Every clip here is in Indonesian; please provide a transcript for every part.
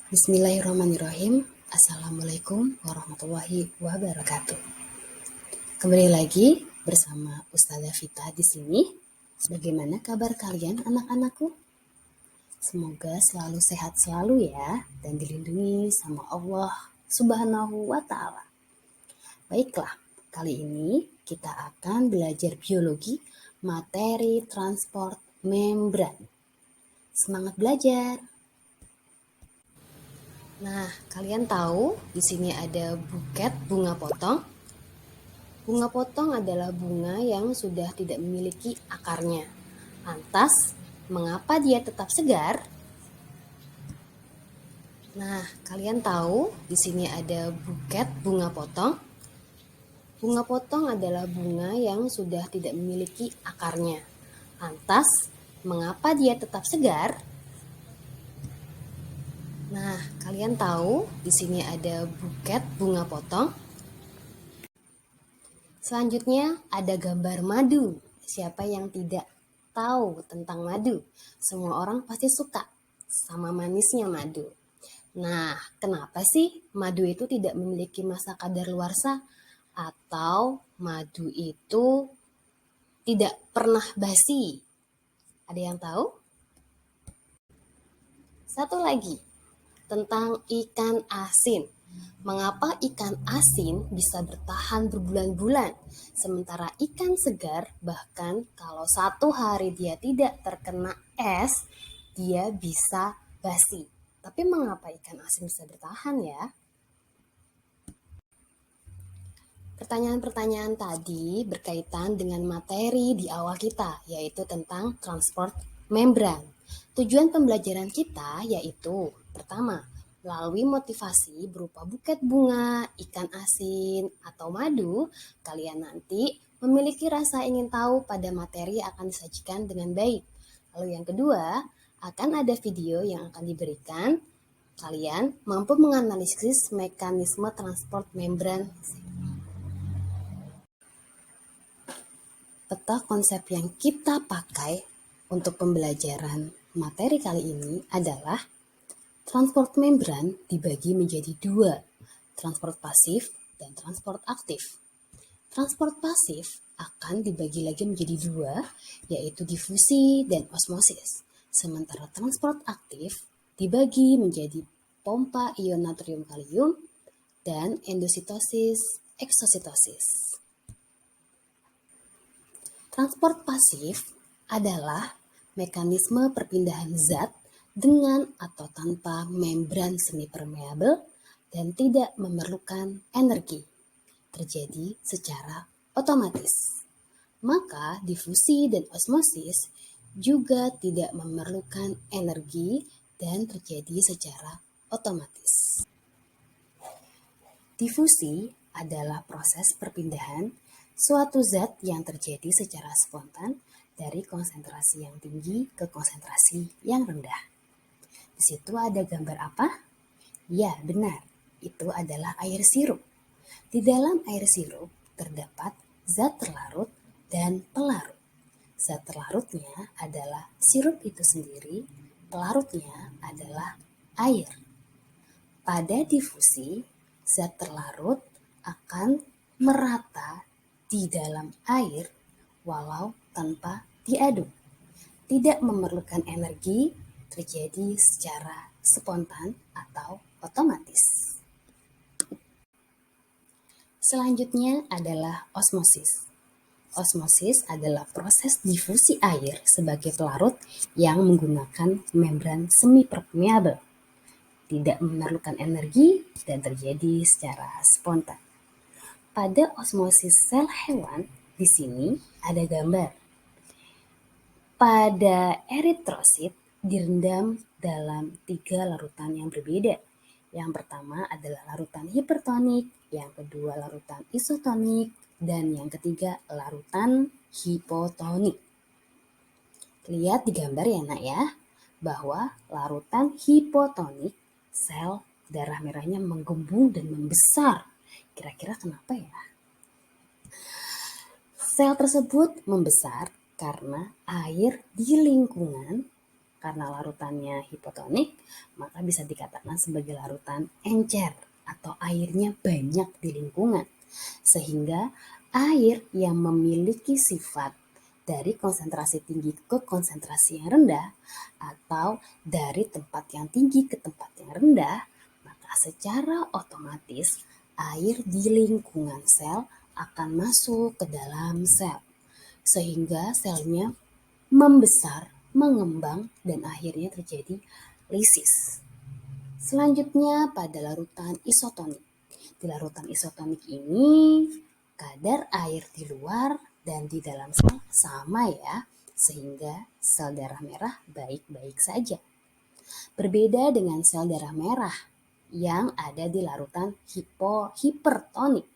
Bismillahirrahmanirrahim. Assalamualaikum warahmatullahi wabarakatuh. Kembali lagi bersama Ustazah Vita di sini. Bagaimana kabar kalian anak-anakku? Semoga selalu sehat selalu ya dan dilindungi sama Allah Subhanahu wa taala. Baiklah, kali ini kita akan belajar biologi materi transport membran. Semangat belajar. Nah, kalian tahu di sini ada buket bunga potong? Bunga potong adalah bunga yang sudah tidak memiliki akarnya. Lantas, mengapa dia tetap segar? Nah, kalian tahu di sini ada buket bunga potong? Bunga potong adalah bunga yang sudah tidak memiliki akarnya. Lantas, mengapa dia tetap segar? Nah, kalian tahu di sini ada buket bunga potong? Selanjutnya ada gambar madu. Siapa yang tidak tahu tentang madu? Semua orang pasti suka sama manisnya madu. Nah, kenapa sih madu itu tidak memiliki masa kadaluarsa? Atau madu itu tidak pernah basi? Ada yang tahu? Satu lagi, tentang ikan asin. Mengapa ikan asin bisa bertahan berbulan-bulan, sementara ikan segar bahkan kalau satu hari dia tidak terkena es, dia bisa basi. Tapi mengapa ikan asin bisa bertahan ya? Pertanyaan-pertanyaan tadi berkaitan dengan materi di awal kita, yaitu tentang transport membran. Tujuan pembelajaran kita yaitu, pertama, melalui motivasi berupa buket bunga, ikan asin, atau madu, kalian nanti memiliki rasa ingin tahu pada materi yang akan disajikan dengan baik. Lalu yang kedua, akan ada video yang akan diberikan. Kalian mampu menganalisis mekanisme transport membran. Peta konsep yang kita pakai untuk pembelajaran materi kali ini adalah transport membran dibagi menjadi dua, transport pasif dan transport aktif. Transport pasif akan dibagi lagi menjadi dua, yaitu difusi dan osmosis. Sementara transport aktif dibagi menjadi pompa ion natrium kalium dan endositosis, eksositosis. Transport pasif adalah mekanisme perpindahan zat dengan atau tanpa membran semi permeabel dan tidak memerlukan energi. Terjadi secara otomatis. Maka difusi dan osmosis juga tidak memerlukan energi dan terjadi secara otomatis. Difusi adalah proses perpindahan suatu zat yang terjadi secara spontan dari konsentrasi yang tinggi ke konsentrasi yang rendah. Di situ ada gambar apa? Ya, benar. Itu adalah air sirup. Di dalam air sirup terdapat zat terlarut dan pelarut. Zat terlarutnya adalah sirup itu sendiri, pelarutnya adalah air. Pada difusi, zat terlarut akan merata di dalam air walau tanpa diaduk. Tidak memerlukan energi, terjadi secara spontan atau otomatis. Selanjutnya adalah osmosis. Osmosis adalah proses difusi air sebagai pelarut yang menggunakan membran semi permeabel. Tidak memerlukan energi dan terjadi secara spontan. Pada osmosis sel hewan, di sini ada gambar. Pada eritrosit direndam dalam 3 larutan yang berbeda. Yang pertama adalah larutan hipertonik, yang kedua larutan isotonik, dan yang ketiga larutan hipotonik. Lihat di gambar ya nak ya, bahwa larutan hipotonik sel darah merahnya menggembung dan membesar. Kira-kira kenapa ya? Sel tersebut membesar karena air di lingkungan Karena larutannya hipotonik, maka bisa dikatakan sebagai larutan encer atau airnya banyak di lingkungan. Sehingga air yang memiliki sifat dari konsentrasi tinggi ke konsentrasi yang rendah atau dari tempat yang tinggi ke tempat yang rendah, maka secara otomatis air di lingkungan sel akan masuk ke dalam sel. Sehingga selnya membesar, mengembang, dan akhirnya terjadi lisis. Selanjutnya pada larutan isotonik. Di larutan isotonik ini kadar air di luar dan di dalam sel sama ya, sehingga sel darah merah baik-baik saja. Berbeda dengan sel darah merah yang ada di larutan hipertonik.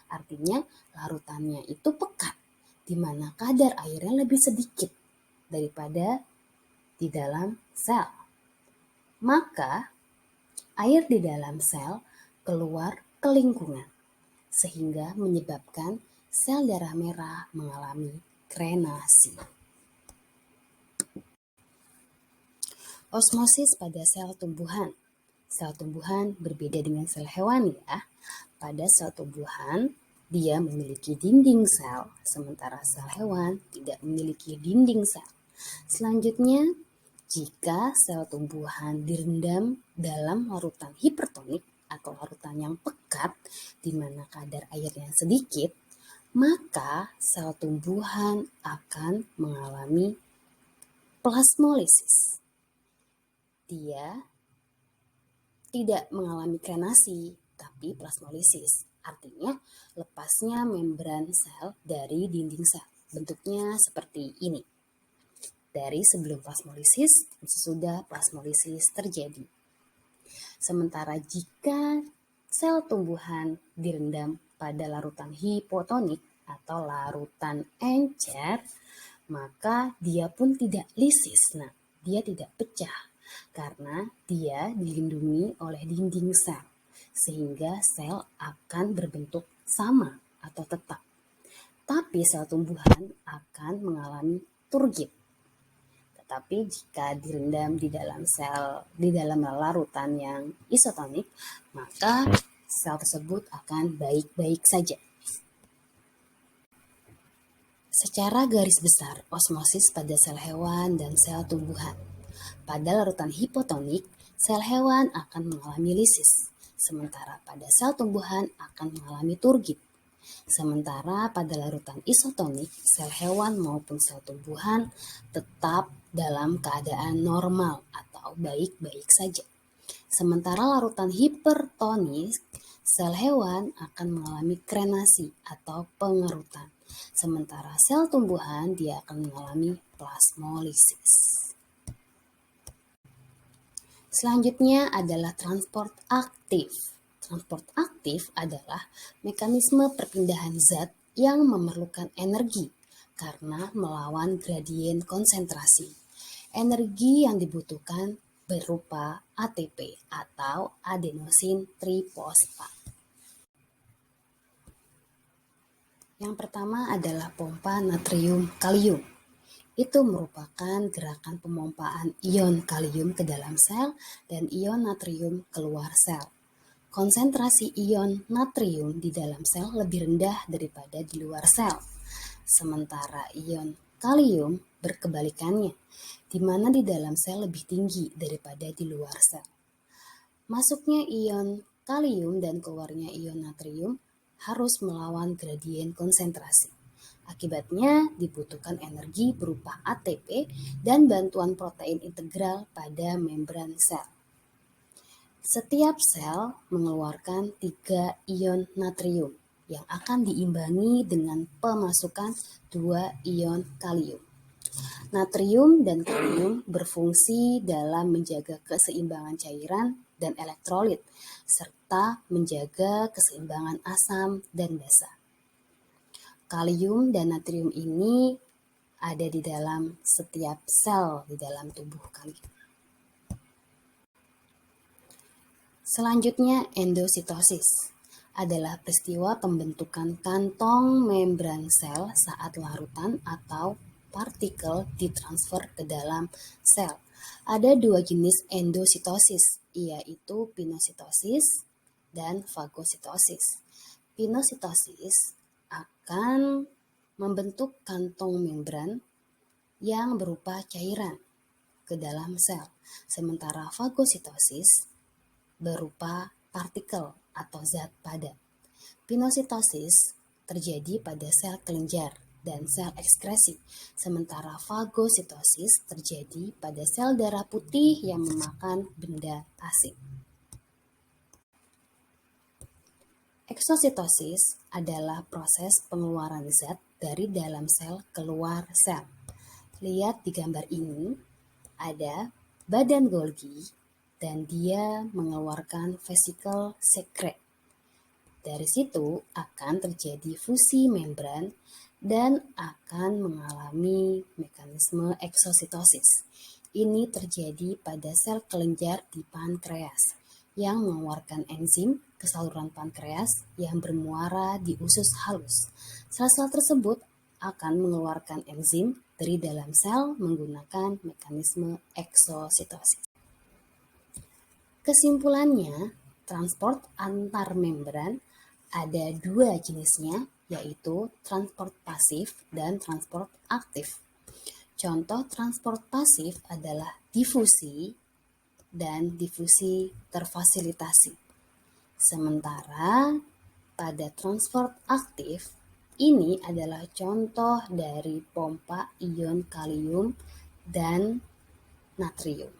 Artinya larutannya itu pekat, di mana kadar airnya lebih sedikit daripada di dalam sel. Maka air di dalam sel keluar ke lingkungan, sehingga menyebabkan sel darah merah mengalami krenasi. Osmosis pada sel tumbuhan. Sel tumbuhan berbeda dengan sel hewan ya. Pada sel tumbuhan, dia memiliki dinding sel, sementara sel hewan tidak memiliki dinding sel. Selanjutnya, jika sel tumbuhan direndam dalam larutan hipertonik atau larutan yang pekat, di mana kadar airnya sedikit, maka sel tumbuhan akan mengalami plasmolisis. Dia tidak mengalami krenasi, tapi plasmolisis. Artinya lepasnya membran sel dari dinding sel. Bentuknya seperti ini. Dari sebelum plasmolisis, sesudah plasmolisis terjadi. Sementara jika sel tumbuhan direndam pada larutan hipotonik atau larutan encer, maka dia pun tidak lisis. Nah, dia tidak pecah karena dia dilindungi oleh dinding sel, sehingga sel akan berbentuk sama atau tetap. Tapi sel tumbuhan akan mengalami turgid. Tetapi jika direndam di dalam larutan yang isotonik, maka sel tersebut akan baik-baik saja. Secara garis besar, osmosis pada sel hewan dan sel tumbuhan. Pada larutan hipotonik, sel hewan akan mengalami lisis, sementara pada sel tumbuhan akan mengalami turgid. Sementara pada larutan isotonik, sel hewan maupun sel tumbuhan tetap dalam keadaan normal atau baik-baik saja. Sementara larutan hipertonik, sel hewan akan mengalami krenasi atau pengerutan. Sementara sel tumbuhan dia akan mengalami plasmolisis. Selanjutnya adalah transport aktif. Transport aktif adalah mekanisme perpindahan zat yang memerlukan energi karena melawan gradien konsentrasi. Energi yang dibutuhkan berupa ATP atau adenosin trifosfat. Yang pertama adalah pompa natrium kalium. Itu merupakan gerakan pemompaan ion kalium ke dalam sel dan ion natrium keluar sel. Konsentrasi ion natrium di dalam sel lebih rendah daripada di luar sel. Sementara ion kalium berkebalikannya, di mana di dalam sel lebih tinggi daripada di luar sel. Masuknya ion kalium dan keluarnya ion natrium harus melawan gradien konsentrasi. Akibatnya dibutuhkan energi berupa ATP dan bantuan protein integral pada membran sel. Setiap sel mengeluarkan 3 ion natrium yang akan diimbangi dengan pemasukan 2 ion kalium. Natrium dan kalium berfungsi dalam menjaga keseimbangan cairan dan elektrolit, serta menjaga keseimbangan asam dan basa. Kalium dan natrium ini ada di dalam setiap sel di dalam tubuh kalian. Selanjutnya, endositosis adalah peristiwa pembentukan kantong membran sel saat larutan atau partikel ditransfer ke dalam sel. Ada dua jenis endositosis, yaitu pinositosis dan fagositosis. Pinositosis akan membentuk kantong membran yang berupa cairan ke dalam sel, sementara fagositosis berupa partikel atau zat padat. Pinositosis terjadi pada sel kelenjar dan sel ekskresi, sementara fagositosis terjadi pada sel darah putih yang memakan benda asing. Eksositosis adalah proses pengeluaran zat dari dalam sel keluar sel. Lihat di gambar ini, ada badan Golgi dan dia mengeluarkan vesikel sekret. Dari situ akan terjadi fusi membran dan akan mengalami mekanisme eksositosis. Ini terjadi pada sel kelenjar di pankreas yang mengeluarkan enzim ke saluran pankreas yang bermuara di usus halus. Sel-sel tersebut akan mengeluarkan enzim dari dalam sel menggunakan mekanisme eksositosis. Kesimpulannya, transport antar membran ada dua jenisnya, yaitu transport pasif dan transport aktif. Contoh transport pasif adalah difusi dan difusi terfasilitasi. Sementara pada transport aktif, ini adalah contoh dari pompa ion kalium dan natrium.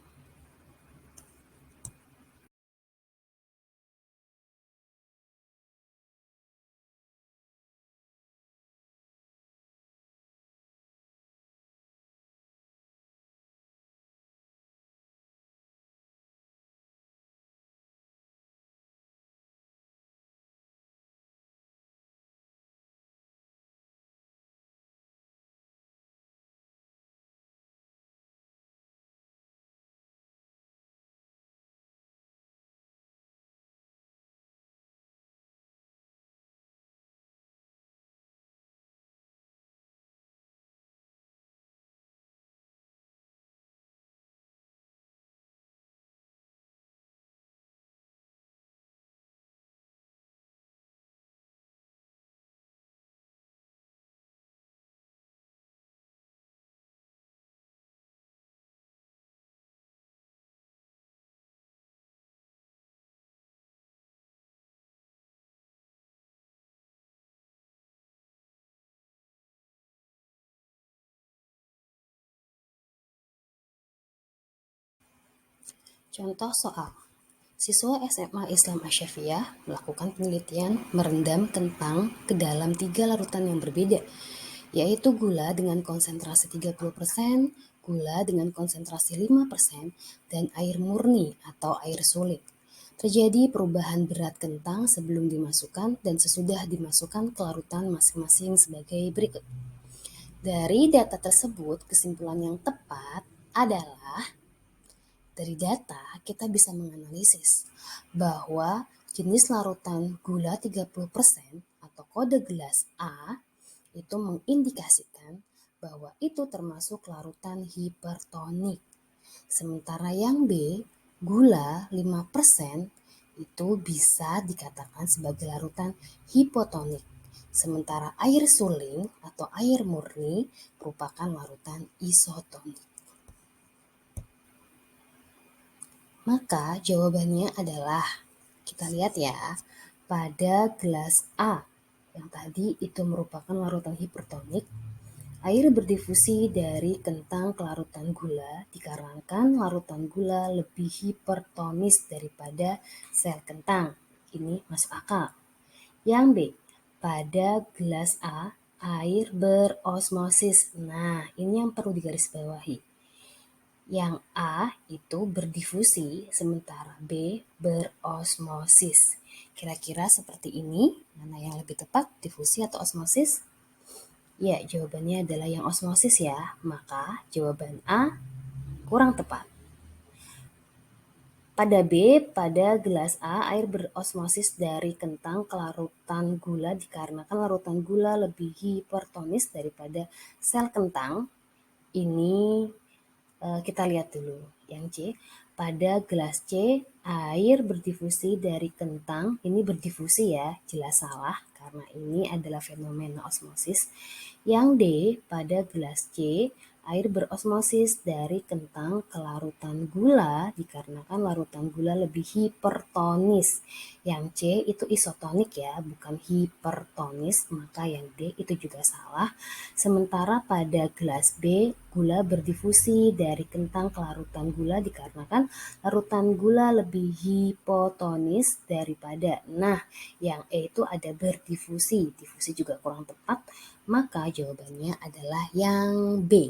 Contoh soal. Siswa SMA Islam Asy-Syafi'iyah melakukan penelitian merendam kentang ke dalam 3 larutan yang berbeda, yaitu gula dengan konsentrasi 30%, gula dengan konsentrasi 5%, dan air murni atau air suling. Terjadi perubahan berat kentang sebelum dimasukkan dan sesudah dimasukkan ke larutan masing-masing sebagai berikut. Dari data tersebut, kesimpulan yang tepat adalah dari data, kita bisa menganalisis bahwa jenis larutan gula 30% atau kode gelas A itu mengindikasikan bahwa itu termasuk larutan hipertonik. Sementara yang B, gula 5% itu bisa dikatakan sebagai larutan hipotonik. Sementara air suling atau air murni merupakan larutan isotonik. Maka jawabannya adalah, kita lihat ya, pada gelas A yang tadi itu merupakan larutan hipertonik, air berdifusi dari kentang ke larutan gula dikarenakan larutan gula lebih hipertonis daripada sel kentang. Ini masuk akal. Yang B, pada gelas A, air berosmosis. Nah, ini yang perlu digarisbawahi. Yang A itu berdifusi, sementara B berosmosis. Kira-kira seperti ini, mana yang lebih tepat, difusi atau osmosis? Ya, jawabannya adalah yang osmosis ya, maka jawaban A kurang tepat. Pada B, pada gelas A, air berosmosis dari kentang ke larutan gula dikarenakan larutan gula lebih hipertonis daripada sel kentang. Ini Kita lihat dulu yang C. Pada gelas C, air berdifusi dari kentang. Ini berdifusi ya, jelas salah karena ini adalah fenomena osmosis. Yang D, pada gelas C, air berosmosis dari kentang ke larutan gula dikarenakan larutan gula lebih hipertonis. Yang C itu isotonik ya, bukan hipertonis, maka yang D itu juga salah. Sementara pada gelas B, gula berdifusi dari kentang ke larutan gula dikarenakan larutan gula lebih hipotonis daripada. Nah, yang E itu ada berdifusi. Difusi juga kurang tepat, maka jawabannya adalah yang B.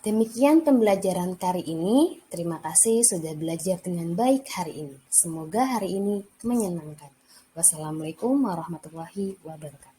Demikian pembelajaran kali ini. Terima kasih sudah belajar dengan baik hari ini. Semoga hari ini menyenangkan. Wassalamualaikum warahmatullahi wabarakatuh.